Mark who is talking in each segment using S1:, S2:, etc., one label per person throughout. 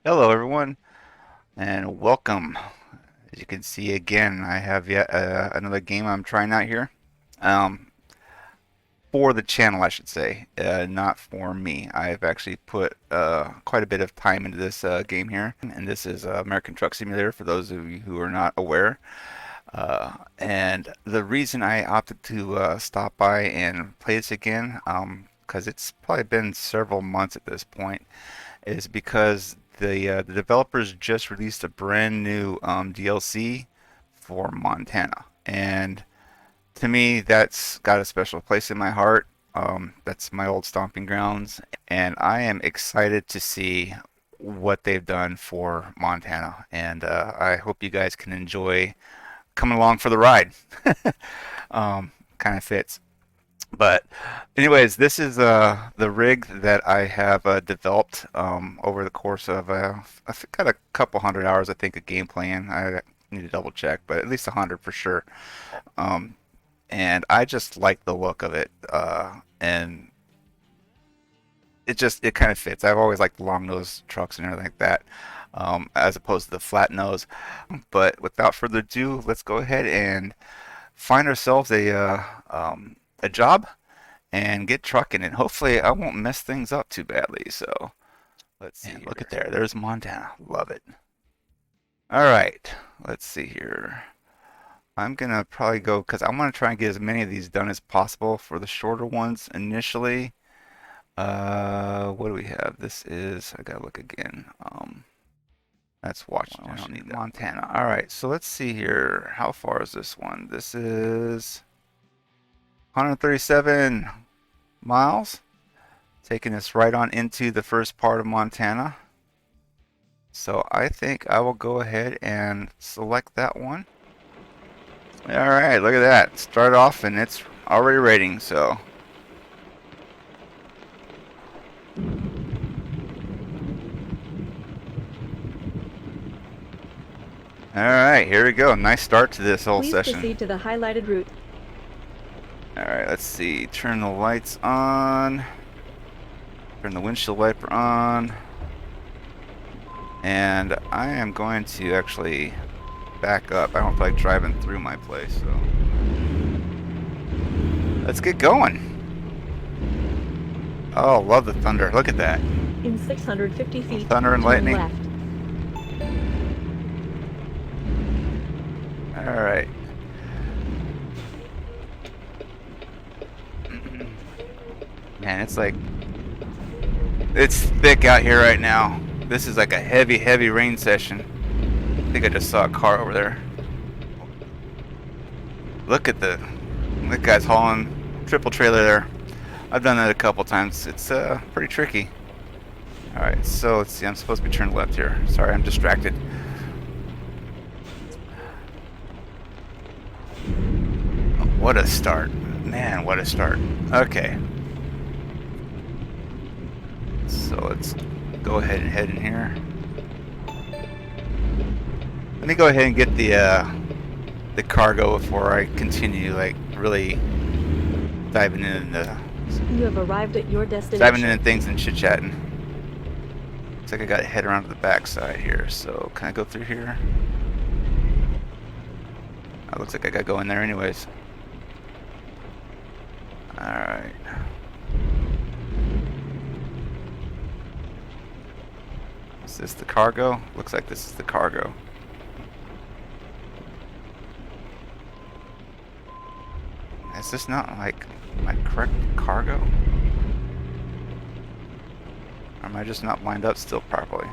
S1: Hello, everyone, and welcome. As you can see again, I have yet another game I'm trying out here. Um, for the channel, I should say, not for me. I've actually put quite a bit of time into this game here, and this is American Truck Simulator for those of you who are not aware. And the reason I opted to stop by and play this again, because it's probably been several months at this point, is because the developers just released a brand new DLC for Montana, and to me, that's got a special place in my heart. That's my old stomping grounds, and I am excited to see what they've done for Montana, and I hope you guys can enjoy coming along for the ride. Kind of fits. But anyways, this is the rig that I have developed over the course of I've got a couple hundred hours I think of gameplay in. I need to double check, but at least 100 for sure. Um, and I just like the look of it, and it kind of fits. I've always liked long nose trucks and everything like that, as opposed to the flat nose. But without further ado, let's go ahead and find ourselves a job and get trucking, and hopefully I won't mess things up too badly. So let's see. And look at there. There's Montana. Love it. All right. Let's see here. I'm gonna probably go because I want to try and get as many of these done as possible for the shorter ones initially. What do we have? This is, I gotta look again. That's Washington. I don't need that. Montana. All right. So let's see here. How far is this one? This is 137 miles, taking us right on into the first part of Montana. So I think I will go ahead and select that one. All right, look at that. Start off and it's already rating, so. All right, here we go. Nice start to this whole session.
S2: Please proceed to the highlighted route.
S1: All right, let's see. Turn the lights on. Turn the windshield wiper on. And I am going to actually back up. I don't feel like driving through my place, so let's get going. Oh, love the thunder. Look at that.
S2: In 650 feet,
S1: Thunder and lightning.
S2: left.
S1: All right. Man, it's thick out here right now. This is like a heavy, heavy rain session. I think I just saw a car over there. Look at that guy's hauling triple trailer there. I've done that a couple times. It's pretty tricky. All right, so let's see. I'm supposed to be turning left here. Sorry, I'm distracted. What a start. Man, what a start. Okay. So let's go ahead and head in here. Let me go ahead and get the cargo before I continue, like, really diving into
S2: You have arrived at your destination.
S1: diving into things and chit-chatting. Looks like I gotta head around to the back side here, so can I go through here? It looks like I gotta go in there anyways. Alright. Is this the cargo? Looks like this is the cargo. Is this not like my correct cargo? Or am I just not lined up still properly?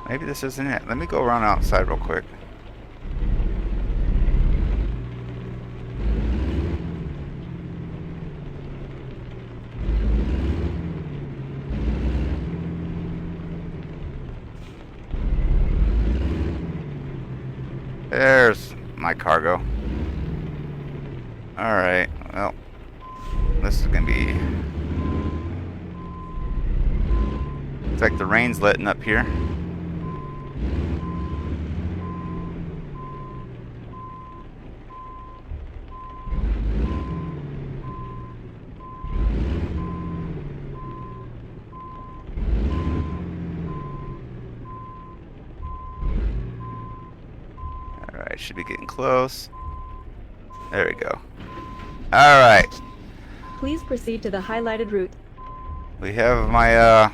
S1: Maybe this isn't it. Let me go around outside real quick. There's my cargo. Alright, well, this is gonna be... Looks like the rain's letting up here. Alright, should be getting close. There we go. Alright.
S2: Please proceed to the highlighted route.
S1: We have my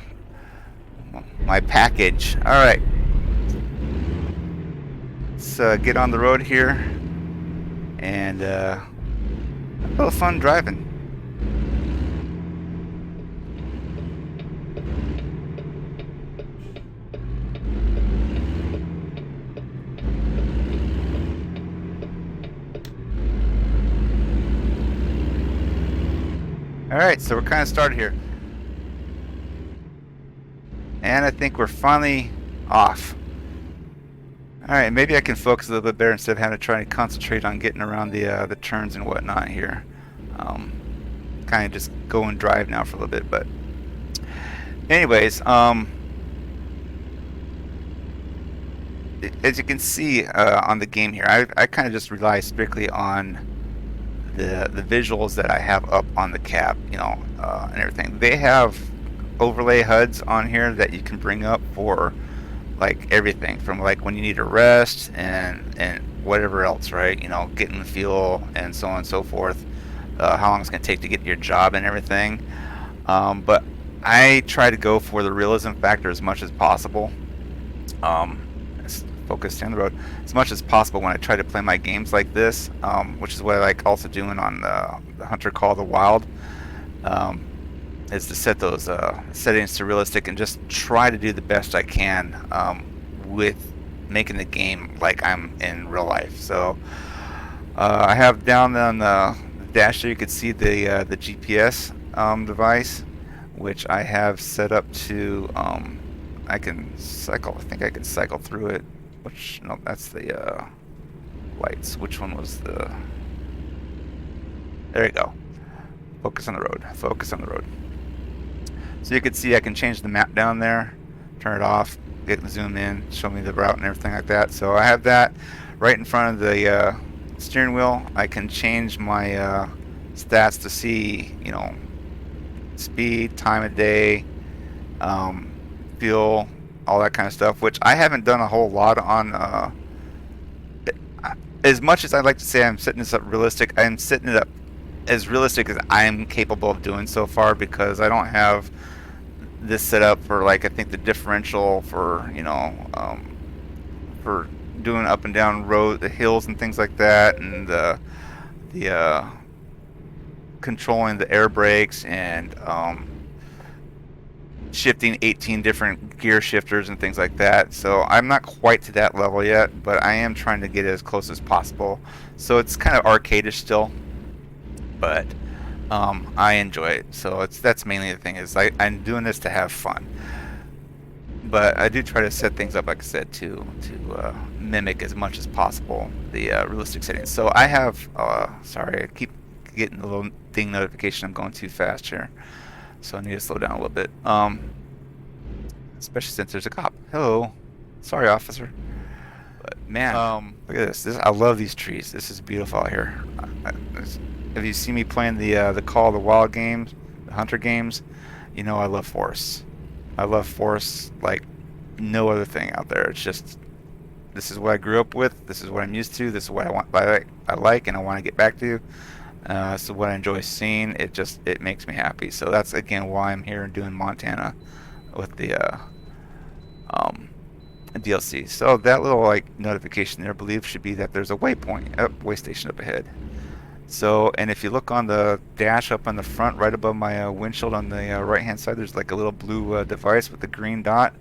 S1: package. Alright. Let's get on the road here and have a little fun driving. Alright, so we're kind of started here. And I think we're finally off. Alright, maybe I can focus a little bit better instead of having to try to concentrate on getting around the turns and whatnot here. Kind of just go and drive now for a little bit, but anyways, as you can see on the game here, I kind of just rely strictly on the visuals that I have up on the cab, you know, and everything. They have overlay HUDs on here that you can bring up for like everything from like when you need to rest and whatever else, right? You know, getting the fuel and so on and so forth. How long it's going to take to get to your job and everything. But I try to go for the realism factor as much as possible. Let's focus down the road as much as possible when I try to play my games like this, which is what I like also doing on the Hunter Call of the Wild. Is to set those settings to realistic and just try to do the best I can with making the game like I'm in real life. So I have down on the dash there, you can see the GPS device, which I have set up to I can cycle. I think I can cycle through it. Which no, that's the lights. Which one was the? There you go. Focus on the road. Focus on the road. So you can see I can change the map down there, turn it off, get the zoom in, show me the route and everything like that. So I have that right in front of the steering wheel. I can change my stats to see, you know, speed, time of day, fuel, all that kind of stuff, which I haven't done a whole lot on. As much as I'd like to say I'm setting this up realistic, I'm setting it up as realistic as I'm capable of doing so far, because I don't have this set up for, like, I think the differential for, you know, for doing up and down road, the hills and things like that, and the controlling the air brakes and shifting 18 different gear shifters and things like that. So I'm not quite to that level yet, but I am trying to get it as close as possible. So it's kind of arcadish still, but I enjoy it. So that's mainly the thing, is I'm doing this to have fun. But I do try to set things up, like I said, to mimic as much as possible the realistic settings. So I have, sorry, I keep getting a little ding notification I'm going too fast here. So I need to slow down a little bit. Especially since there's a cop. Hello. Sorry, officer. But man, look at this. I love these trees. This is beautiful out here. If you see me playing the Call of the Wild games, the Hunter games, you know I love forests. I love forests like no other thing out there. It's just, this is what I grew up with. This is what I'm used to. This is what I like, and I want to get back to. So what I enjoy seeing, it makes me happy. So that's again why I'm here and doing Montana with the DLC. So that little like notification there, I believe, should be that there's a waypoint, way station up ahead. So, and if you look on the dash up on the front, right above my windshield on the right hand side, there's like a little blue device with the green dot.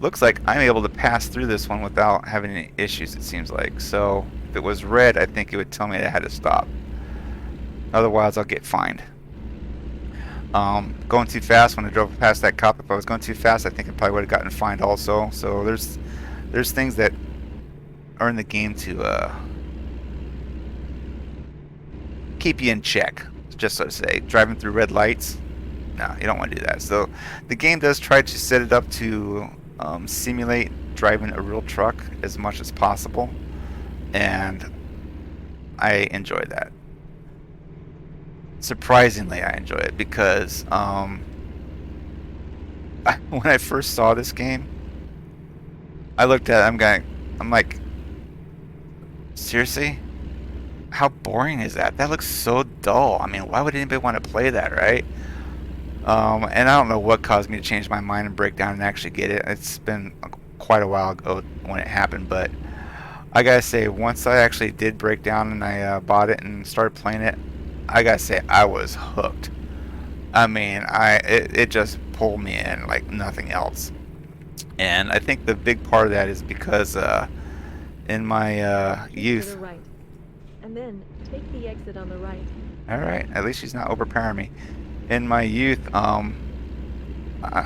S1: Looks like I'm able to pass through this one without having any issues, it seems like. So if it was red, I think it would tell me I had to stop. Otherwise, I'll get fined. Going too fast when I drove past that cop. If I was going too fast, I think I probably would have gotten fined also. So there's things that are in the game to keep you in check, just so to say. Driving through red lights, no, you don't want to do that. So the game does try to set it up to simulate driving a real truck as much as possible, and I enjoy that. Surprisingly, I enjoy it because when I first saw this game, I looked at it, I'm like, Seriously? How boring is that? That looks so dull. I mean, why would anybody want to play that, right? And I don't know what caused me to change my mind and break down and actually get it. It's been quite a while ago when it happened, but I gotta say, once I actually did break down and I bought it and started playing it, I gotta say I was hooked. I mean, it just pulled me in like nothing else. And I think the big part of that is because in my
S2: Keep to
S1: youth,
S2: the right. And then take the exit on the right.
S1: all right, at least she's not overpowering me. In my youth, uh,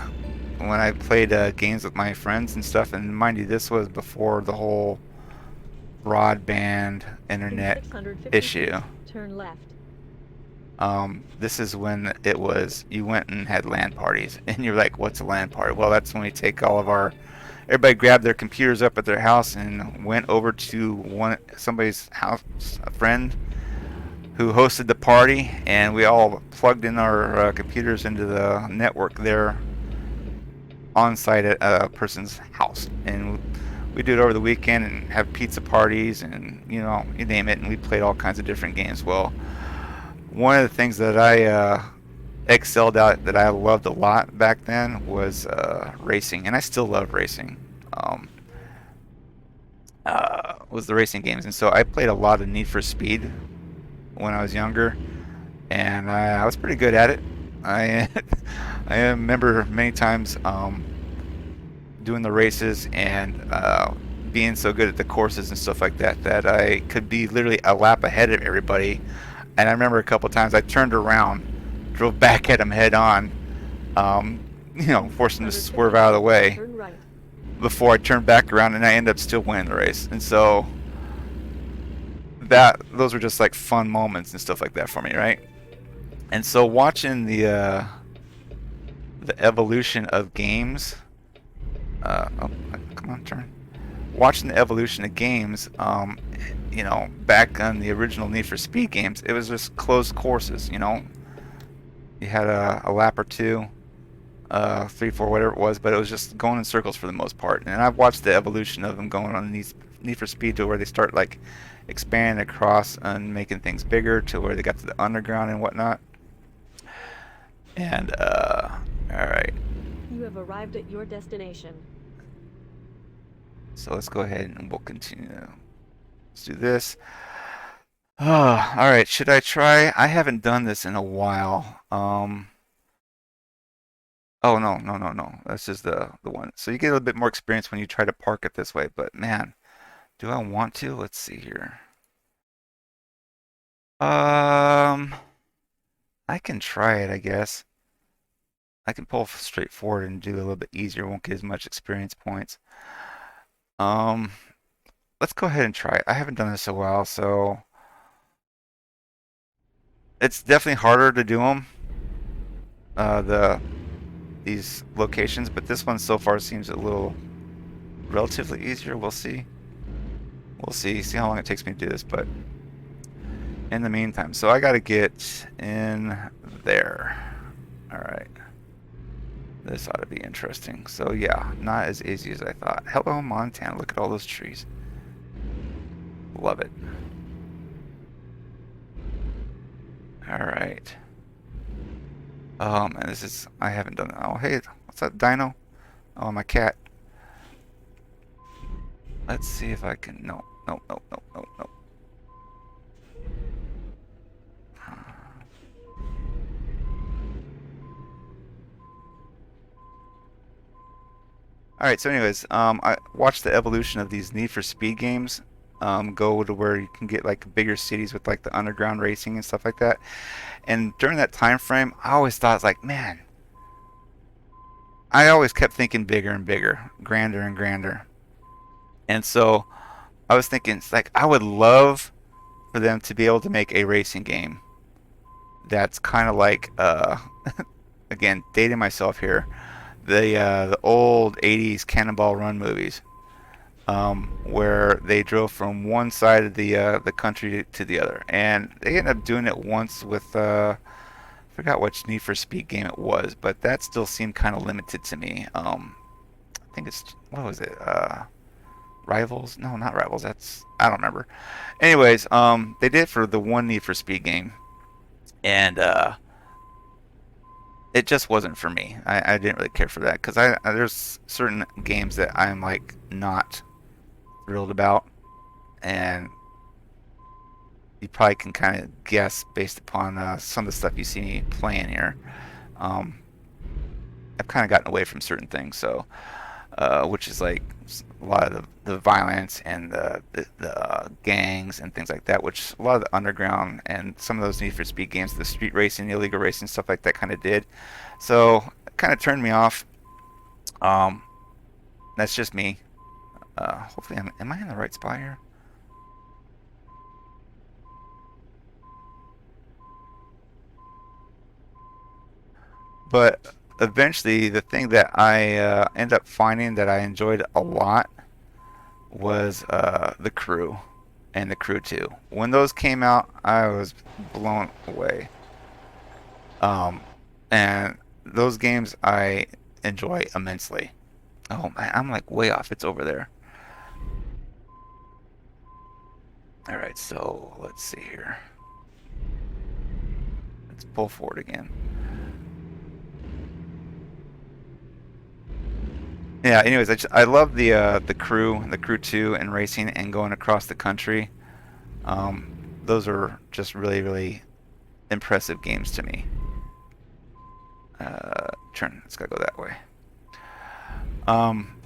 S1: when I played games with my friends and stuff, and mind you, this was before the whole broadband
S2: In
S1: internet
S2: 650 feet,
S1: issue.
S2: turn left.
S1: This is when it was you went and had LAN parties, and you're like, "What's a LAN party?" Well, that's when we take all of our everybody grabbed their computers up at their house and went over to somebody's house, a friend who hosted the party, and we all plugged in our computers into the network there on site at a person's house, and we do it over the weekend and have pizza parties and you name it, and we played all kinds of different games. Well, one of the things that I excelled at that I loved a lot back then was racing, and I still love racing. Um, was the racing games, and so I played a lot of Need for Speed when I was younger, and I was pretty good at it. I I remember many times doing the races and being so good at the courses and stuff like that that I could be literally a lap ahead of everybody. And I remember a couple times I turned around, drove back at them head on, forced them to swerve
S2: 650
S1: out of the
S2: feet,
S1: way
S2: turn right.
S1: before I turned back around, and I ended up still winning the race. And so that those were just like fun moments and stuff like that for me, right? And so watching the evolution of games, oh, come on, turn. Watching the evolution of games, back on the original Need for Speed games, it was just closed courses. You had a lap or two, three, four, whatever it was, but it was just going in circles for the most part. And I've watched the evolution of them going on Need for Speed to where they start like expanding across and making things bigger to where they got to the underground and whatnot. And all right,
S2: You have arrived at your destination.
S1: so let's go ahead and we'll continue. Let's do this. Oh, all right. Should I try? I haven't done this in a while. Oh no, no, no, no. This is the one. So you get a little bit more experience when you try to park it this way. But man, do I want to? Let's see here. Um, I can try it, I guess. I can pull straight forward and do a little bit easier. Won't get as much experience points. Um, let's go ahead and try it. I haven't done this in a while, so it's definitely harder to do them. These locations, but this one so far seems a little relatively easier. We'll see. We'll see how long it takes me to do this, but in the meantime, so I got to get in there. All right. This ought to be interesting. So yeah, not as easy as I thought. Hello, Montana. Look at all those trees. Love it. All right. And this is, I haven't done it. Oh, hey, what's that dino? Oh, my cat. Let's see if I can, no, no, no, no, no, no. All right, so anyways, I watched the evolution of these Need for Speed games. Go to where you can get like bigger cities with like the underground racing and stuff like that. And during that time frame, I always thought like, man, I always kept thinking bigger and bigger, grander and grander. And so I was thinking, it's like I would love for them to be able to make a racing game that's kind of like, again, dating myself here, the old '80s Cannonball Run movies, where they drove from one side of the country to the other, and they ended up doing it once with I forgot which Need for Speed game it was, but that still seemed kind of limited to me. I think it's what was it? Rivals? No, not Rivals. That's I don't remember. Anyways, they did it for the one Need for Speed game, and it just wasn't for me. I didn't really care for that because there's certain games that I'm like not thrilled about, and you probably can kind of guess based upon some of the stuff you see me playing here. Um, I've kind of gotten away from certain things, so which is like a lot of the violence and the gangs and things like that, which a lot of the underground and some of those Need for Speed games, the street racing, the illegal racing, stuff like that kind of did. So it kind of turned me off. Um, that's just me. Hopefully, am I in the right spot here? But eventually, the thing that I end up finding that I enjoyed a lot was the Crew and the Crew 2. When those came out, I was blown away. Um, and those games I enjoy immensely. Oh man, I'm like way off. It's over there. All right, so let's see here. Let's pull forward again. Yeah. Anyways, I love the Crew, the Crew 2, and racing and going across the country. Those are just really really impressive games to me. Turn. It's gotta go that way. Um,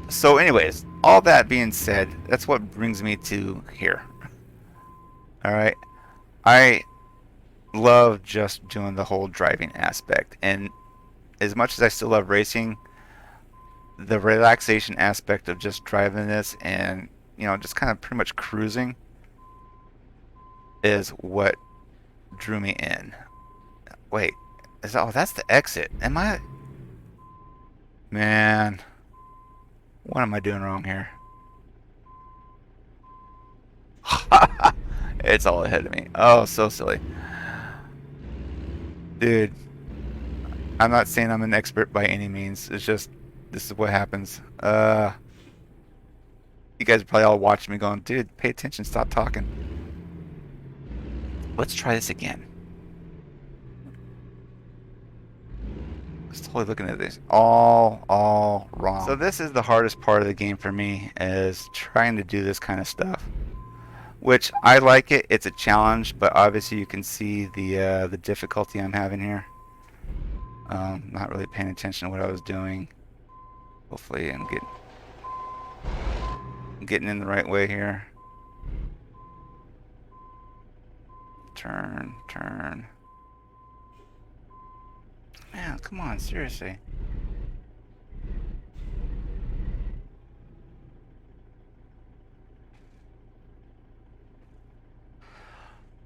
S1: so, anyways, all that being said, that's what brings me to here. All right, I love just doing the whole driving aspect, and as much as I still love racing, the relaxation aspect of just driving this and just kind of pretty much cruising is what drew me in. Wait, that's the exit. Am I? Man, what am I doing wrong here? It's all ahead of me. Oh, so silly. Dude, I'm not saying I'm an expert by any means. It's just this is what happens. You guys are probably all watching me going, dude, pay attention, stop talking. Let's try this again. I was totally looking at this. All wrong. So this is the hardest part of the game for me, is trying to do this kind of stuff. Which I like it. It's a challenge, but obviously you can see the difficulty I'm having here. Not really paying attention to what I was doing. Hopefully I'm getting in the right way here. Turn, turn. Man, come on, seriously.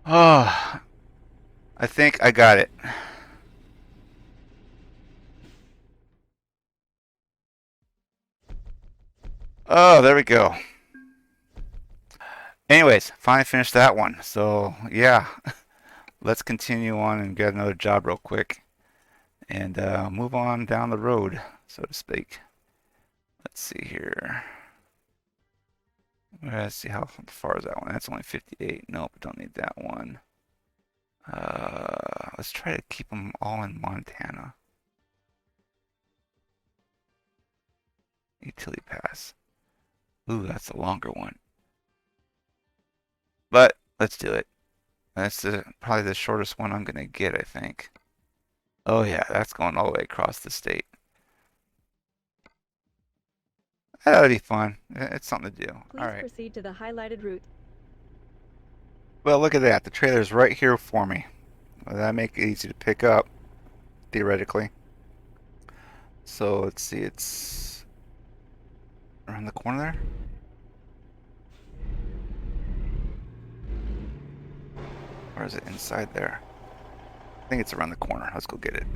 S1: Oh, I think I got it. Oh, there we go. Anyways, finally finished that one. So, yeah, let's continue on and get another job real quick and move on down the road, so to speak. Let's see here. Let's see how far is that one. That's only 58. Nope, don't need that one. Let's try to keep them all in Montana. Utility pass. Ooh, that's a longer one. But let's do it. That's probably the shortest one I'm gonna get, I think. Oh yeah, that's going all the way across the state. That ought to be fun. It's something to do. All
S2: Please
S1: right.
S2: proceed to the highlighted route.
S1: Well, look at that. The trailer's right here for me. Well, that make it easy to pick up, theoretically. So let's see. It's around the corner there. Or is it inside there? I think it's around the corner. Let's go get it.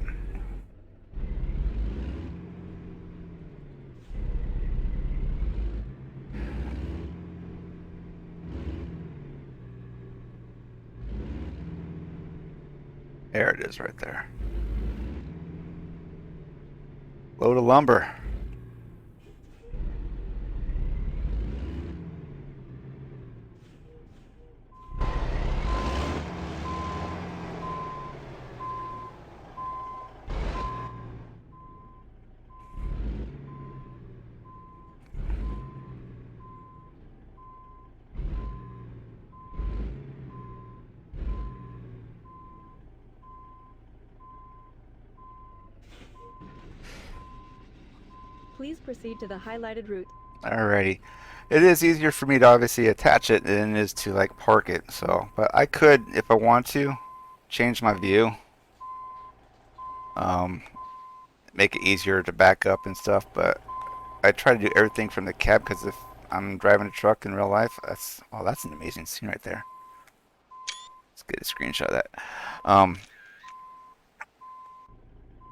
S1: There it is right there. Load of lumber.
S2: Please proceed to the highlighted route.
S1: Alrighty. It is easier for me to obviously attach it than it is to like park it. So, but I could, if I want to, change my view. Um, Make it easier to back up and stuff. But I try to do everything from the cab because if I'm driving a truck in real life, that's an amazing scene right there. Let's get a screenshot of that. Um,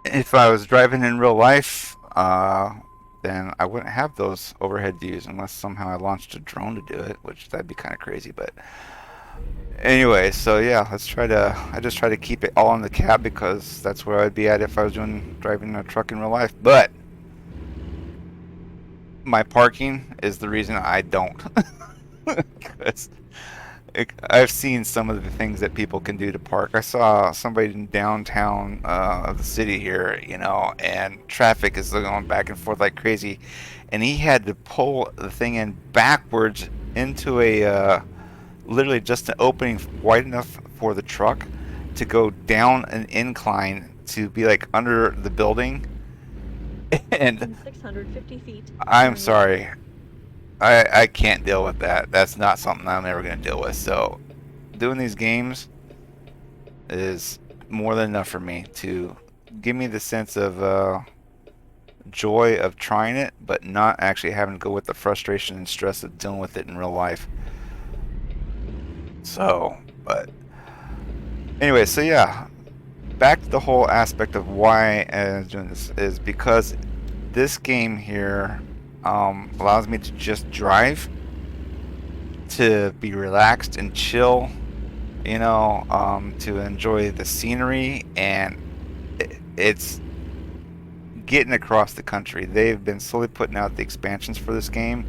S1: if I was driving in real life, then I wouldn't have those overhead views unless somehow I launched a drone to do it, which that'd be kind of crazy. But anyway, so yeah, I just try to keep it all in the cab because that's where I'd be at if I was driving a truck in real life. But my parking is the reason I don't. Because I've seen some of the things that people can do to park. I saw somebody in downtown the city here, and traffic is going back and forth like crazy, and he had to pull the thing in backwards into a literally just an opening wide enough for the truck to go down an incline to be like under the building. And
S2: In 650 feet,
S1: I'm
S2: turn left.
S1: sorry, I can't deal with that. That's not something I'm ever going to deal with. So doing these games is more than enough for me to give me the sense of joy of trying it, but not actually having to go with the frustration and stress of dealing with it in real life. So, but anyway, so yeah, back to the whole aspect of why I'm doing this is because this game here allows me to just drive, to be relaxed and chill, to enjoy the scenery, and it's getting across the country. They've been slowly putting out the expansions for this game.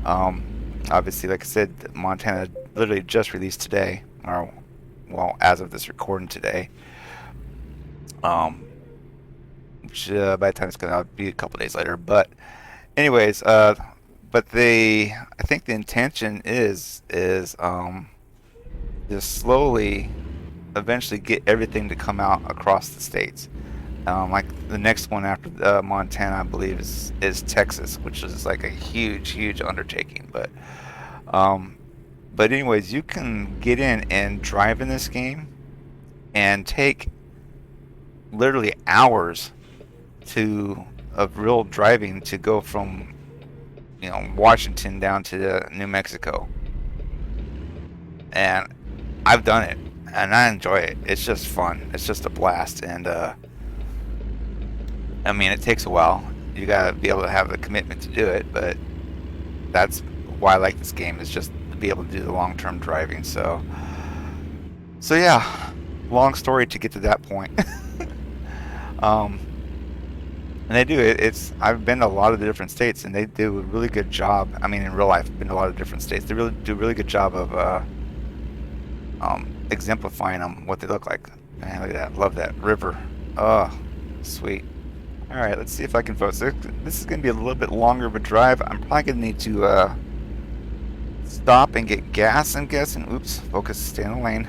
S1: Obviously, like I said, Montana literally just released today, or well, as of this recording today. Which by the time it's gonna be a couple days later. But anyways, but I think the intention is just slowly, eventually get everything to come out across the states. Like the next one after Montana, I believe, is Texas, which is like a huge undertaking. Um, but anyways, you can get in and drive in this game and take literally hours to of real driving to go from Washington down to New Mexico, and I've done it and I enjoy it. It's just fun. It's just a blast, and I mean, it takes a while. You gotta be able to have the commitment to do it, but that's why I like this game, is just to be able to do the long-term driving. So yeah, long story to get to that point. um, and they do it. I've been to a lot of the different states, and they do a really good job. I mean, in real life, I've been to a lot of different states. They really do a really good job of exemplifying them, what they look like. Man, look at that. Love that river. Oh, sweet. All right, let's see if I can focus. This is going to be a little bit longer of a drive. I'm probably going to need to stop and get gas, I'm guessing. Oops, focus, stay in the lane.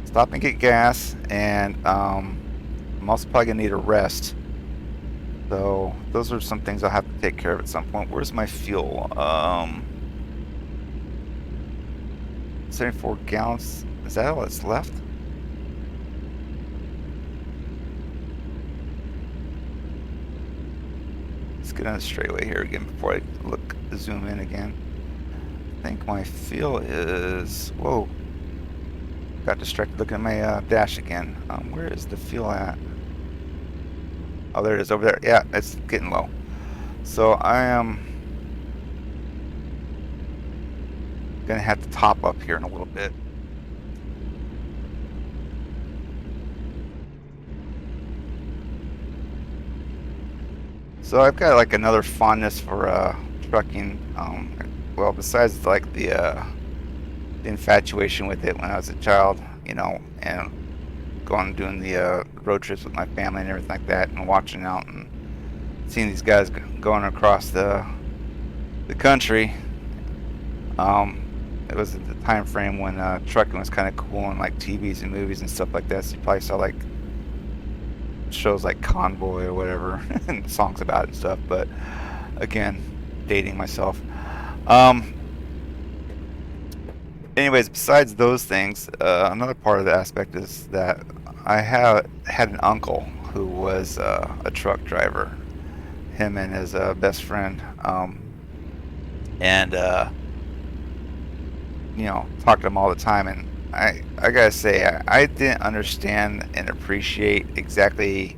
S1: Stop and get gas, and I'm also probably going to need a rest. So those are some things I'll have to take care of at some point. Where's my fuel? 74 gallons. Is that all that's left? Let's get on the straightaway here again before I zoom in again. I think my fuel is... Whoa. Got distracted looking at my dash again. Where is the fuel at? Oh, there it is over there. Yeah, it's getting low. So I am gonna have to top up here in a little bit. So I've got like another fondness for trucking. Well, besides like the infatuation with it when I was a child, and going and doing the road trips with my family and everything like that, and watching out and seeing these guys going across the country. It was the time frame when trucking was kind of cool in like TVs and movies and stuff like that. So you probably saw like shows like Convoy or whatever, and songs about it and stuff. But again, dating myself. Um, Anyways, besides those things, another part of the aspect is that I had an uncle who was a truck driver. Him and his best friend, and talked to him all the time. And I gotta say, I didn't understand and appreciate exactly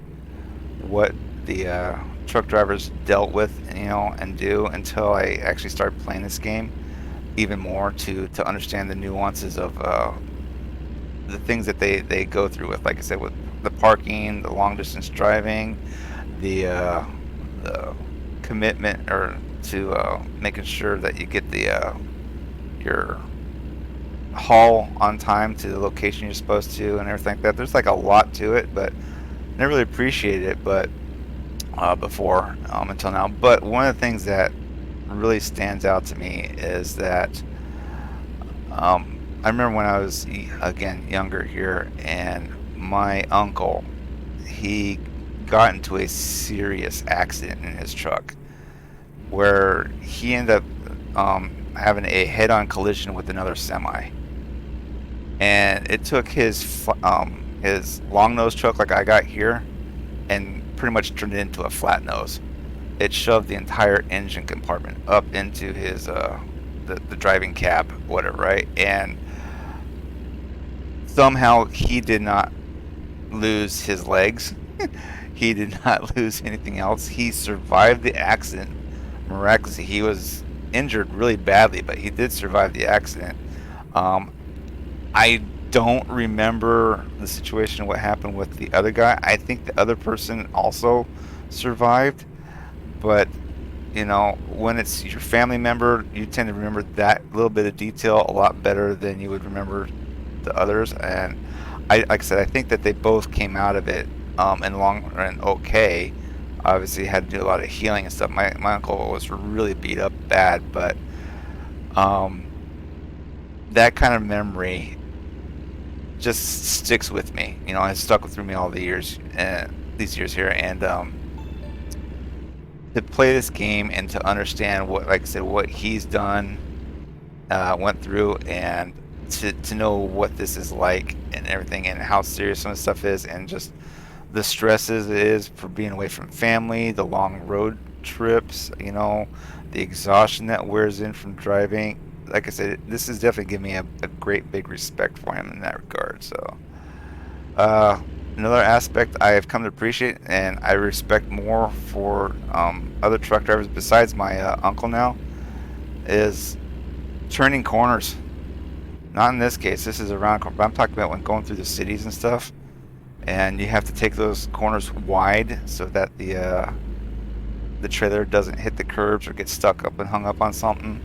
S1: what the truck drivers dealt with, and do until I actually started playing this game even more to understand the nuances of the things that they go through with, like I said, with the parking, the long distance driving, the commitment or to making sure that you get your haul on time to the location you're supposed to and everything like that. There's like a lot to it, but never really appreciated it, but before until now. But one of the things that really stands out to me is that I remember when I was again younger here, and my uncle, he got into a serious accident in his truck where he ended up having a head-on collision with another semi, and it took his long nose truck like I got here and pretty much turned it into a flat nose. It shoved the entire engine compartment up into his the driving cab, whatever, right? And somehow he did not lose his legs. He did not lose anything else. He survived the accident miraculously. He was injured really badly, but he did survive the accident. Um, I don't remember the situation, what happened with the other guy. I think the other person also survived, but when it's your family member, you tend to remember that little bit of detail a lot better than you would remember the others. And like I said, I think that they both came out of it in the long run okay. Obviously, had to do a lot of healing and stuff. My uncle was really beat up bad, but um, that kind of memory just sticks with me. It's stuck with me all the years, these years here, and to play this game and to understand what, like I said, what he's done, went through, and to know what this is like and everything, and how serious some of the stuff is, and just the stresses it is for being away from family, the long road trips, the exhaustion that wears in from driving. Like I said, this has definitely given me a great big respect for him in that regard. So, uh, another aspect I have come to appreciate and I respect more for other truck drivers besides my uncle now is turning corners. Not in this case. This is around, but I'm talking about when going through the cities and stuff, and you have to take those corners wide so that the trailer doesn't hit the curbs or get stuck up and hung up on something.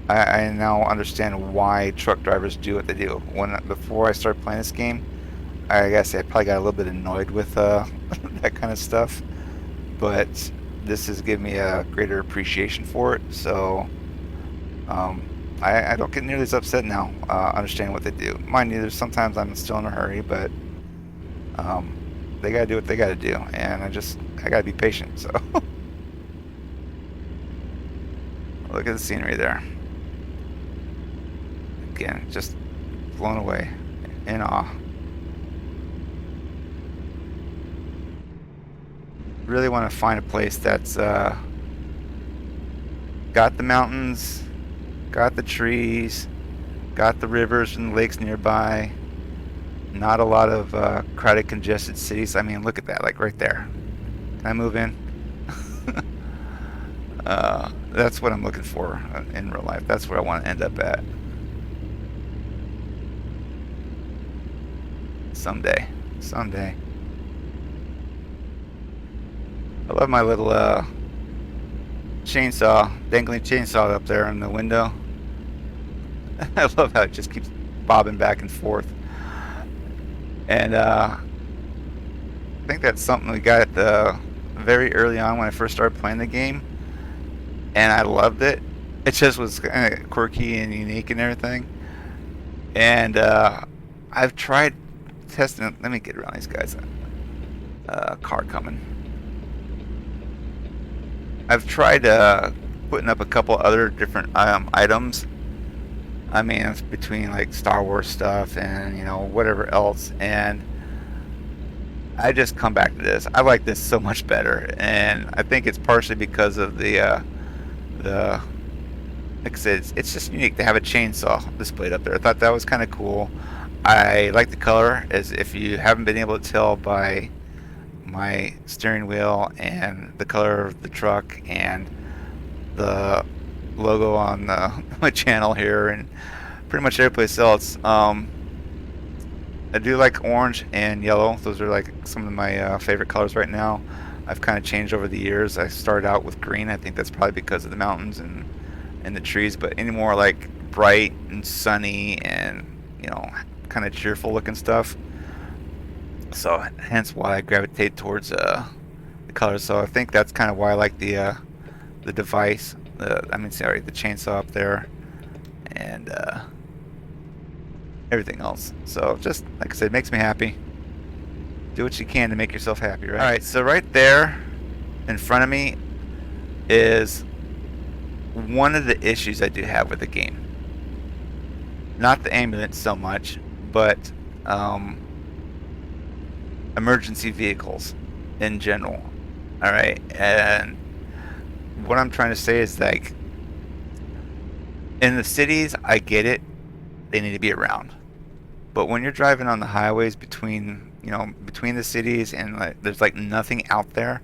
S1: I now understand why truck drivers do what they do. Before I started playing this game, I guess I probably got a little bit annoyed with that kind of stuff, but this has given me a greater appreciation for it. So I don't get nearly as upset now, understanding what they do. Mind you, there's sometimes I'm still in a hurry, but they gotta do what they gotta do, and I gotta be patient. So look at the scenery there. Again, just blown away, in awe. Really want to find a place that's got the mountains, got the trees, got the rivers and lakes nearby. Not a lot of crowded, congested cities. I mean, look at that, like right there. Can I move in? That's what I'm looking for in real life. That's where I want to end up at. Someday. Someday. I love my little chainsaw, dangling chainsaw up there in the window. I love how it just keeps bobbing back and forth. And I think that's something we got at the very early on when I first started playing the game, and I loved it. It just was kind of quirky and unique and everything. And I've tried testing. Let me get around these guys. Car coming. I've tried putting up a couple other different items. I mean, it's between like Star Wars stuff and whatever else, and I just come back to this. I like this so much better, and I think it's partially because of the like I said, it's just unique to have a chainsaw displayed up there. I thought that was kind of cool. I like the color, as if you haven't been able to tell by my steering wheel and the color of the truck and the logo on my channel here and pretty much every place else. I do like orange and yellow. Those are like some of my favorite colors right now. I've kind of changed over the years. I started out with green. I think that's probably because of the mountains and the trees. But any more like bright and sunny and kind of cheerful looking stuff. So hence why I gravitate towards the colors. So I think that's kind of why I like the device. The chainsaw up there, and everything else. So just like I said, it makes me happy. Do what you can to make yourself happy, right? All right. So right there, in front of me, is one of the issues I do have with the game. Not the ambulance so much, but emergency vehicles in general. All right, and what I'm trying to say is, like, in the cities, I get it, they need to be around, but when you're driving on the highways between the cities and like there's like nothing out there.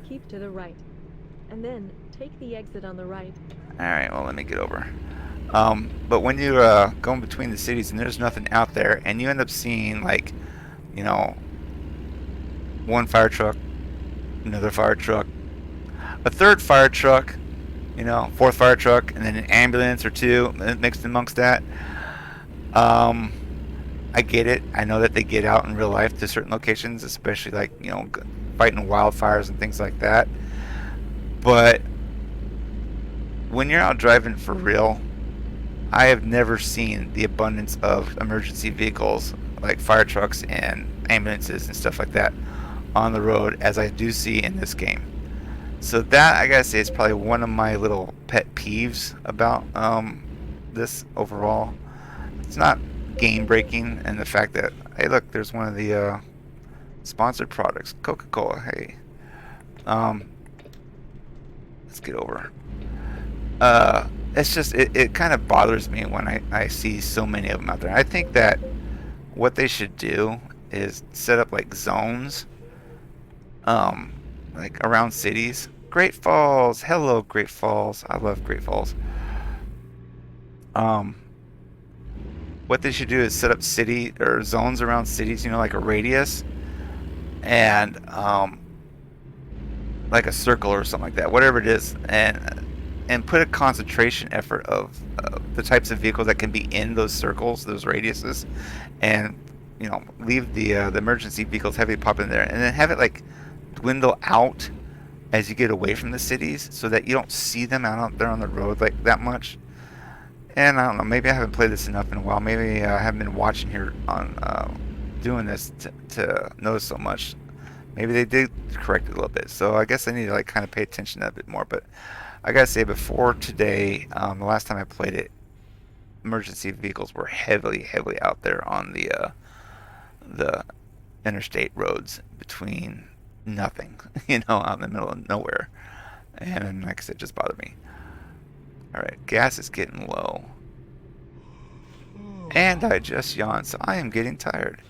S2: Keep to the right, and then take the exit on the right.
S1: All right, well, let me get over. But when you're going between the cities and there's nothing out there, and you end up seeing like one fire truck, another fire truck, a third fire truck, fourth fire truck, and then an ambulance or two mixed amongst that. I get it. I know that they get out in real life to certain locations, especially like fighting wildfires and things like that. But when you're out driving for real, I have never seen the abundance of emergency vehicles like fire trucks and ambulances and stuff like that on the road as I do see in this game. So that, I gotta say, is probably one of my little pet peeves about this overall. It's not game breaking, and the fact that, hey, look, there's one of the sponsored products, Coca-Cola. Hey, let's get over. It's just it kind of bothers me when I see so many of them out there. I think that what they should do is set up like zones, like around cities. Great Falls, hello Great Falls. I love Great Falls. What they should do is set up city or zones around cities, like a radius, and like a circle or something like that, whatever it is, and put a concentration effort of the types of vehicles that can be in those circles, those radiuses, and leave the emergency vehicles heavily pop in there, and then have it like dwindle out as you get away from the cities, so that you don't see them out there on the road like that much. And I don't know, maybe I haven't played this enough in a while. Maybe I haven't been watching here on doing this to notice so much. Maybe they did correct it a little bit. So I guess I need to like kind of pay attention to that a bit more. But I gotta say, before today, the last time I played it, emergency vehicles were heavily out there on the interstate roads between nothing, out in the middle of nowhere. And like I said, it just bothered me. Alright, gas is getting low. And I just yawned, so I am getting tired.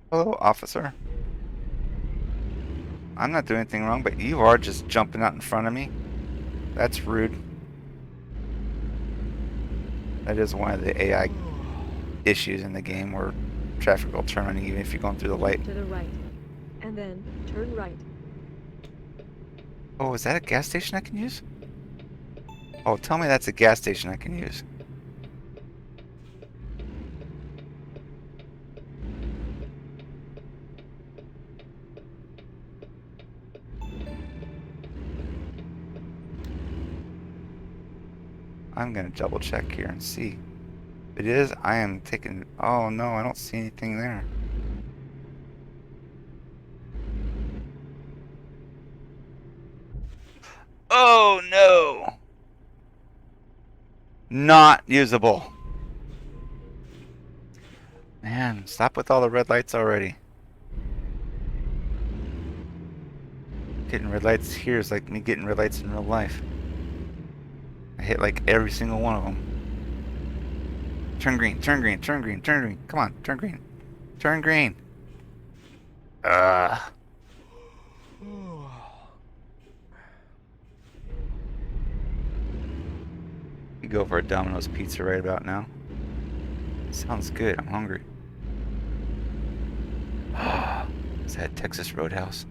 S1: Hello, officer. I'm not doing anything wrong, but you are just jumping out in front of me. That's rude. That is one of the AI issues in the game, where traffic will turn on you even if you're going through the light.
S2: To the right, and then turn right.
S1: Oh, is that a gas station I can use? Oh, tell me that's a gas station I can use. I'm gonna double check here and see. If it is, I am taking... Oh no, I don't see anything there. Oh no! Not usable. Man, stop with all the red lights already. Getting red lights here is like me getting red lights in real life. I hit like every single one of them. Turn green, turn green, turn green, turn green. Come on, turn green. Turn green. Ugh. You go for a Domino's pizza right about now. Sounds good. I'm hungry. Is that Texas Roadhouse?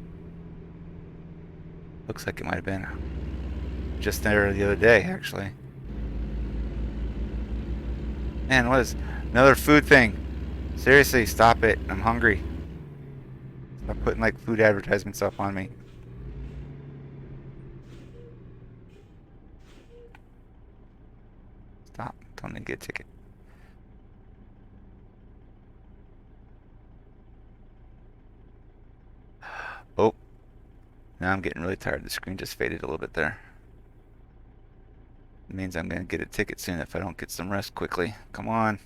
S1: Looks like it might have been just there the other day, actually. Man, what is another food thing? Seriously, stop it. I'm hungry. Stop putting like food advertisements up on me. Stop. Tell me to get a ticket. Oh, now I'm getting really tired. The screen just faded a little bit there. It means I'm going to get a ticket soon if I don't get some rest quickly. Come on.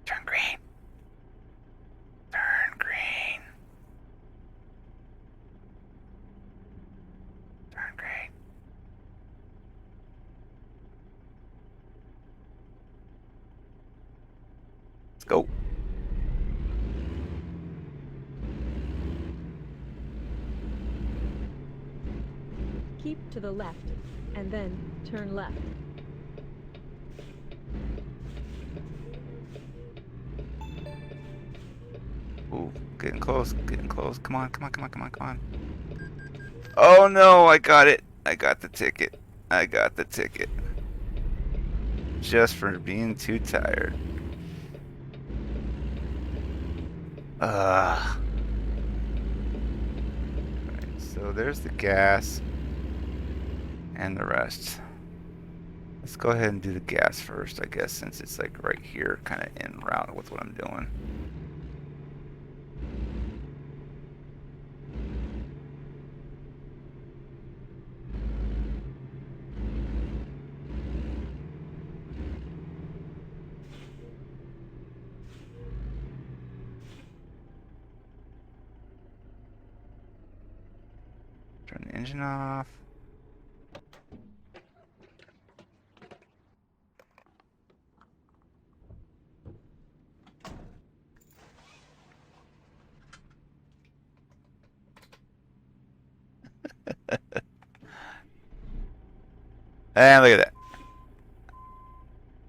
S1: Turn green. Turn green. Turn green. Let's go.
S2: Keep to the left, and then turn left.
S1: Ooh, getting close, getting close. Come on, come on, come on, come on, come on. Oh no, I got it. I got the ticket. I got the ticket. Just for being too tired. Alright, so there's the gas and the rest. Let's go ahead and do the gas first, I guess, since it's like right here, kind of in route with what I'm doing. Turn the engine off. And look at that.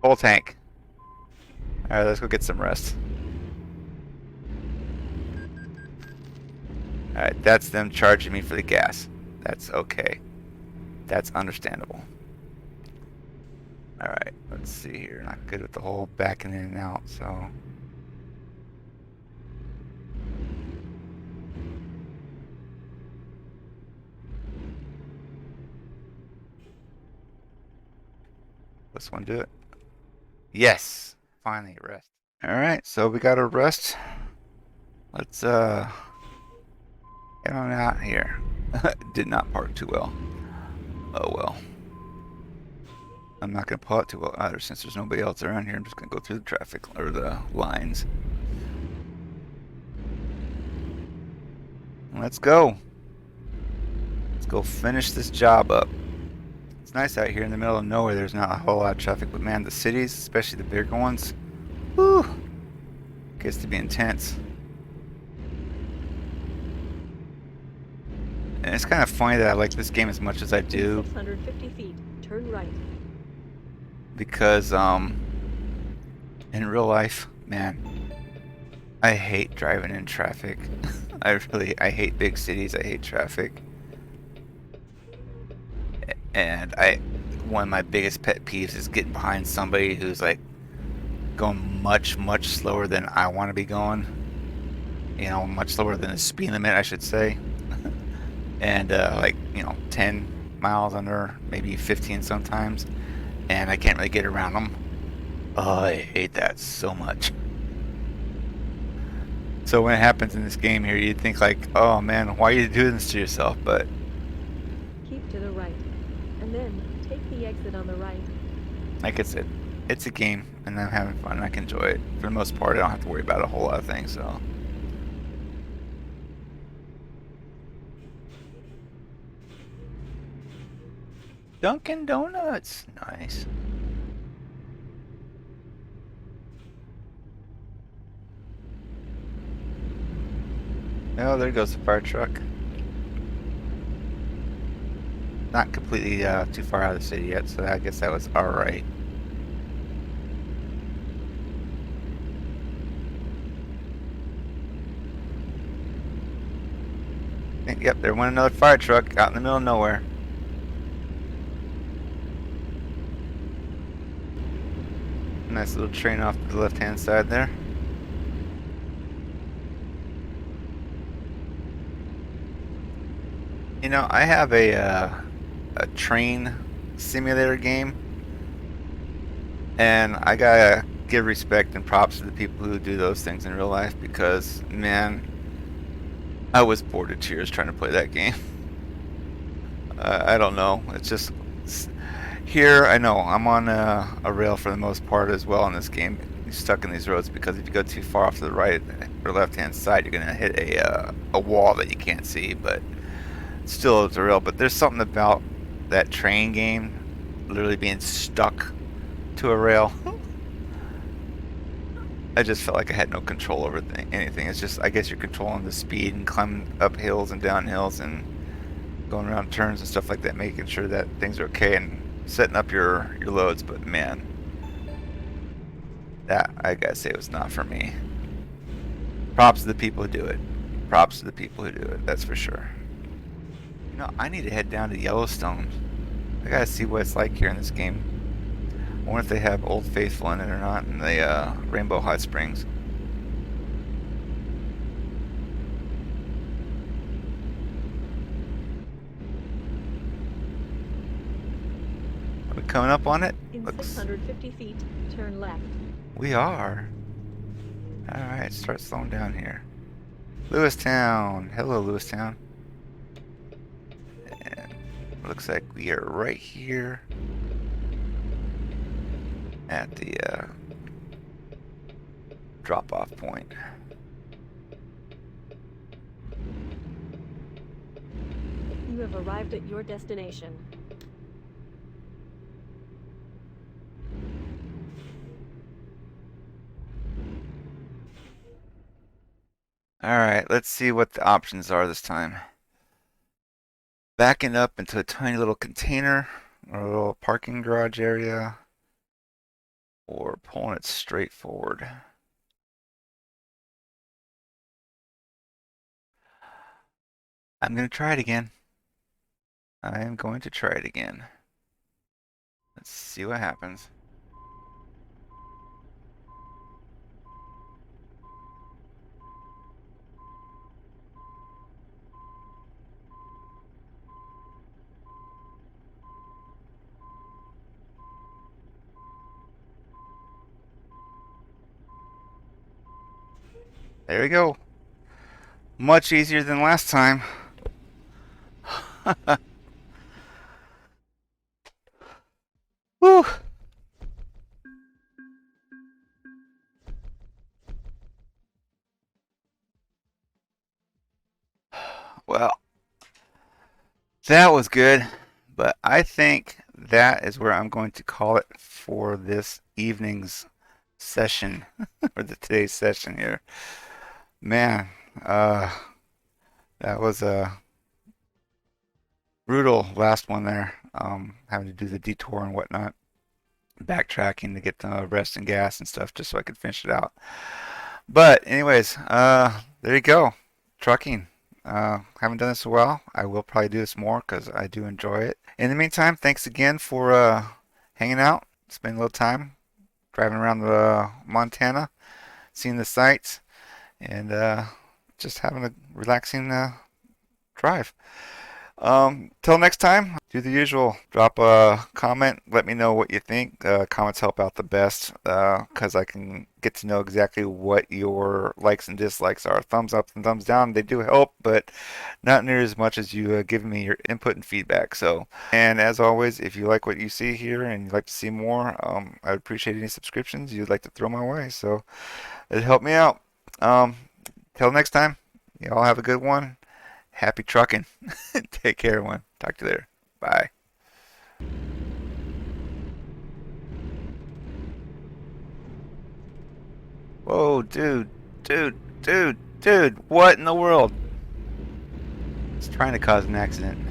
S1: Full tank. Alright, let's go get some rest. Alright, that's them charging me for the gas. That's okay. That's understandable. Alright, let's see here. Not good with the whole backing in and out, so... This one do it. Yes! Finally, rest. Alright, so we got a rest. Let's, get on out here. Did not park too well. Oh well. I'm not going to pull it too well either since there's nobody else around here. I'm just going to go through the traffic, or the lines. Let's go. Let's go finish this job up. It's nice out here in the middle of nowhere. There's not a whole lot of traffic, but man, the cities, especially the bigger ones, whew, gets to be intense. And it's kind of funny that I like this game as much as I do.
S2: 650 feet, turn right.
S1: Because in real life Man, I hate driving in traffic. I hate big cities. I hate traffic. And one of my biggest pet peeves is getting behind somebody who's like going much, much slower than I want to be going. You know, much slower than the speed limit, I should say. And like, 10 miles under, maybe 15 sometimes. And I can't really get around them. Oh, I hate that so much. So when it happens in this game here, you'd think like, oh man, why are you doing this to yourself? But
S2: Keep to the right, and then take the exit on the right.
S1: like I said, it's a game, and I'm having fun, and I can enjoy it. For the most part, I don't have to worry about a whole lot of things, so. Dunkin' Donuts. Nice. Oh, there goes the fire truck. Not completely too far out of the city yet, so I guess that was alright. Yep, there went another fire truck out in the middle of nowhere. Nice little train off to the left-hand side there. You know, I have a train simulator game, and I gotta give respect and props to the people who do those things in real life because, man, I was bored to tears trying to play that game. I don't know. It's just here. I know I'm on a rail for the most part as well in this game. You're stuck in these roads because if you go too far off to the right or left-hand side, you're gonna hit a wall that you can't see. But still, it's a rail. But there's something about that train game, literally being stuck to a rail. I just felt like I had no control over anything. It's just, I guess you're controlling the speed and climbing up hills and down hills and going around turns and stuff like that, making sure that things are okay and setting up your loads. But man, that I gotta say was not for me. Props to the people who do it. Props to the people who do it. That's for sure. You know, I need to head down to Yellowstone. I gotta see what it's like here in this game. I wonder if they have Old Faithful in it or not in the Rainbow Hot Springs. Are we coming up on it?
S2: In
S1: Looks
S2: 650 feet, turn left.
S1: we are. Alright, start slowing down here. Lewistown. Hello, Lewistown. And looks like we are right here at the drop-off point.
S2: You have arrived at your destination.
S1: Alright, let's see what the options are this time. Backing up into a tiny little container or a little parking garage area, or pulling it straight forward. I'm going to try it again. I am going to try it again. Let's see what happens. There we go. Much easier than last time. Whew. Well, that was good, but I think that is where I'm going to call it for this evening's session, or today's session here. Man, uh, that was a brutal last one there. Having to do the detour and whatnot. backtracking to get the rest and gas and stuff just so I could finish it out. But anyways, there you go. Trucking. Haven't done this in a while. I will probably do this more because I do enjoy it. In the meantime, thanks again for hanging out, spending a little time driving around the Montana, seeing the sights, and just having a relaxing drive. Till next time, do the usual. Drop a comment. Let me know what you think. Comments help out the best because I can get to know exactly what your likes and dislikes are. Thumbs up and thumbs down, they do help, but not near as much as you giving me your input and feedback. So, and as always, if you like what you see here and you'd like to see more, I would appreciate any subscriptions you'd like to throw my way. So, it'd help me out. Um, Till next time, y'all have a good one. Happy trucking. Take care, everyone. Talk to you later. Bye. Whoa, dude. What in the world? It's trying to cause an accident.